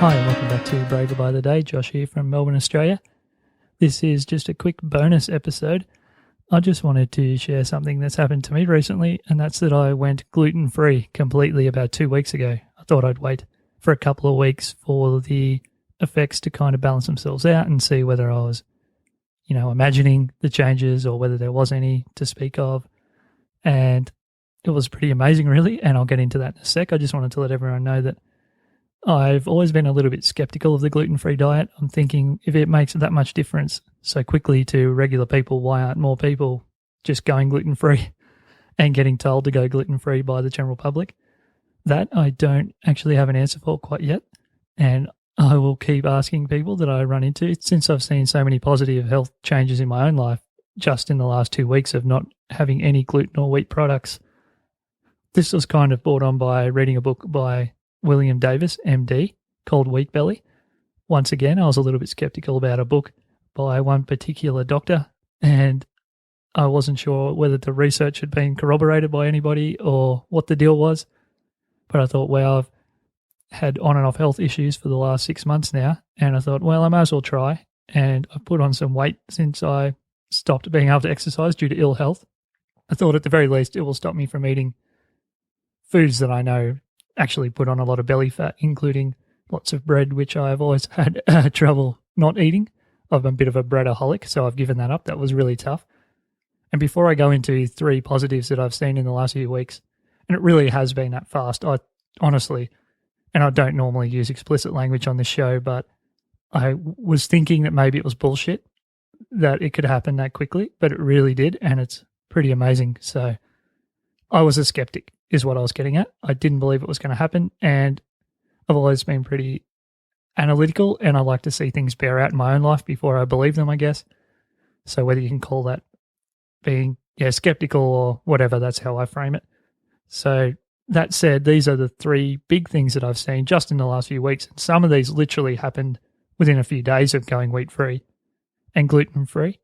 Hi and welcome back to Braver by the Day. Josh here from Melbourne, Australia. This is just a quick bonus episode. I just wanted to share something that's happened to me recently, and that's that I went gluten-free completely about 2 weeks ago. I thought I'd wait for a couple of weeks for the effects to kind of balance themselves out and see whether I was, imagining the changes or whether there was any to speak of. And it was pretty amazing, really, and I'll get into that in a sec. I just wanted to let everyone know that I've always been a little bit skeptical of the gluten-free diet. I'm thinking if it makes that much difference so quickly to regular people, why aren't more people just going gluten-free and getting told to go gluten-free by the general public? That I don't actually have an answer for quite yet, and I will keep asking people that I run into since I've seen so many positive health changes in my own life just in the last 2 weeks of not having any gluten or wheat products. This was kind of brought on by reading a book by William Davis, MD, called Wheat Belly. Once again, I was a little bit skeptical about a book by one particular doctor, and I wasn't sure whether the research had been corroborated by anybody or what the deal was. But I thought, well, I've had on and off health issues for the last 6 months now, and I thought, well, I might as well try. And I've put on some weight since I stopped being able to exercise due to ill health. I thought at the very least it will stop me from eating foods that I know actually put on a lot of belly fat, including lots of bread, which I've always had trouble not eating. I'm a bit of a breadaholic, so I've given that up. That was really tough. And before I go into 3 positives that I've seen in the last few weeks, and it really has been that fast, I honestly, and I don't normally use explicit language on this show, but I was thinking that maybe it was bullshit, that it could happen that quickly, but it really did, and it's pretty amazing. So I was a skeptic, is what I was getting at. I didn't believe it was going to happen, and I've always been pretty analytical, and I like to see things bear out in my own life before I believe them, I guess. So whether you can call that being skeptical or whatever, that's how I frame it. So that said, these are the 3 big things that I've seen just in the last few weeks. And some of these literally happened within a few days of going wheat-free and gluten-free.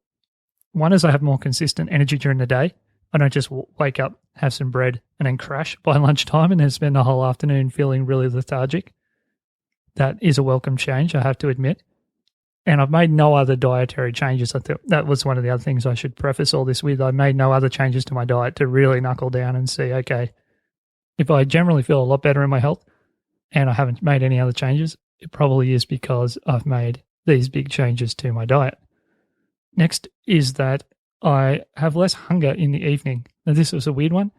One is I have more consistent energy during the day. I don't just wake up, have some bread, and then crash by lunchtime and then spend the whole afternoon feeling really lethargic. That is a welcome change, I have to admit. And I've made no other dietary changes. I thought that was one of the other things I should preface all this with. I made no other changes to my diet to really knuckle down and see, okay, if I generally feel a lot better in my health and I haven't made any other changes, it probably is because I've made these big changes to my diet. Next is that I have less hunger in the evening. Now, this was a weird one.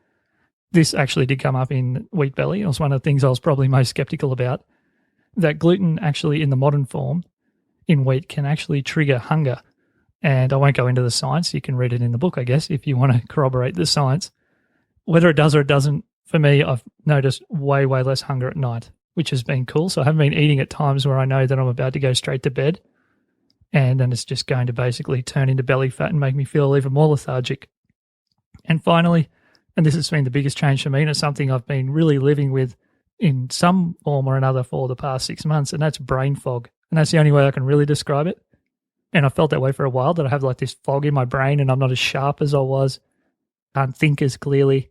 This actually did come up in Wheat Belly. It was one of the things I was probably most skeptical about, that gluten actually in the modern form in wheat can actually trigger hunger. And I won't go into the science. You can read it in the book, I guess, if you want to corroborate the science. Whether it does or it doesn't, for me, I've noticed way, way less hunger at night, which has been cool. So I haven't been eating at times where I know that I'm about to go straight to bed. And then it's just going to basically turn into belly fat and make me feel even more lethargic. And finally, and this has been the biggest change for me, and it's something I've been really living with in some form or another for the past 6 months, and that's brain fog. And that's the only way I can really describe it. And I felt that way for a while, that I have like this fog in my brain and I'm not as sharp as I was, can't think as clearly,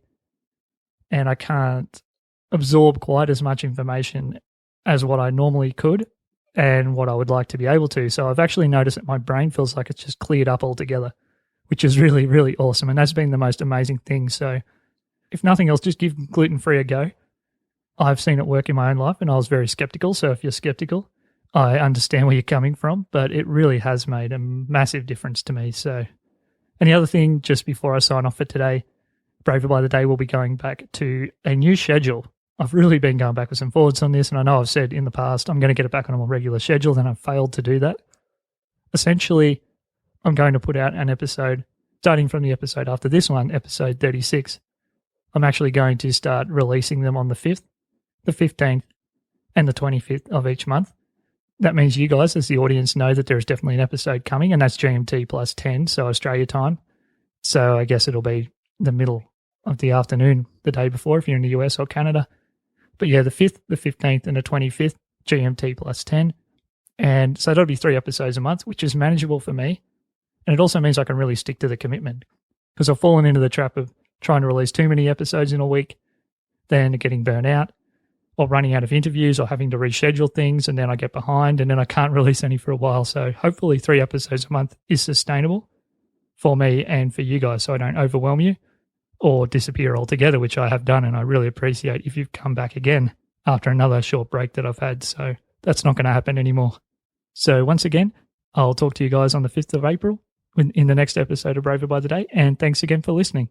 and I can't absorb quite as much information as what I normally could and what I would like to be able to. So I've actually noticed that my brain feels like it's just cleared up altogether, which is really, really awesome. And that's been the most amazing thing. So if nothing else, just give gluten-free a go. I've seen it work in my own life and I was very skeptical. So if you're skeptical, I understand where you're coming from, but it really has made a massive difference to me. So, and the other thing, just before I sign off for today, Braver by the Day will be going back to a new schedule. I've really been going backwards and forwards on this, and I know I've said in the past I'm going to get it back on a more regular schedule, and I've failed to do that. Essentially, I'm going to put out an episode, starting from the episode after this one, episode 36. I'm actually going to start releasing them on the 5th, the 15th, and the 25th of each month. That means you guys, as the audience, know that there's definitely an episode coming, and that's GMT plus 10, so Australia time. So I guess it'll be the middle of the afternoon the day before if you're in the US or Canada. But yeah, the 5th, the 15th, and the 25th, GMT plus 10. And so that'll be 3 episodes a month, which is manageable for me. And it also means I can really stick to the commitment, because I've fallen into the trap of trying to release too many episodes in a week, then getting burnt out, or running out of interviews or having to reschedule things, and then I get behind and then I can't release any for a while. So hopefully 3 episodes a month is sustainable for me and for you guys, so I don't overwhelm you or disappear altogether, which I have done, and I really appreciate if you've come back again after another short break that I've had. So that's not going to happen anymore. So once again, I'll talk to you guys on the 5th of April in the next episode of Braver by the Day, and thanks again for listening.